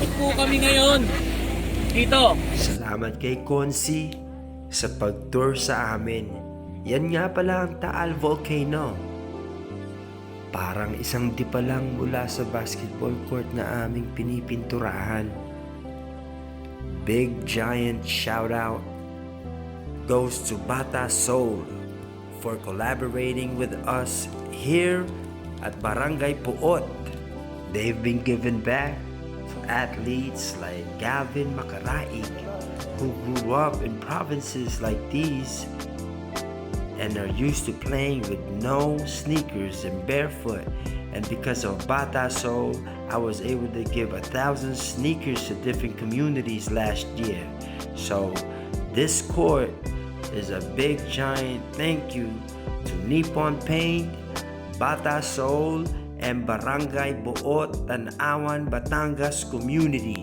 Ikot po kami ngayon. Dito. Salamat kay Konsi sa pag-tour sa amin. Yan nga pala ang Taal Volcano. Parang isang dipa lang mula sa basketball court na aming pinipinturahan. Big giant shout out goes to Bata Soul for collaborating with us here at Barangay Puot. They've been given back to athletes like Gavin Macaraig, who grew up in provinces like these and are used to playing with no sneakers and barefoot. And because of Bata Soul, I was able to give 1,000 sneakers to different communities last year. So this court is a big giant thank you to Nippon Paint, Bata Soul, and Barangay Buot, Tanawan, Batangas community.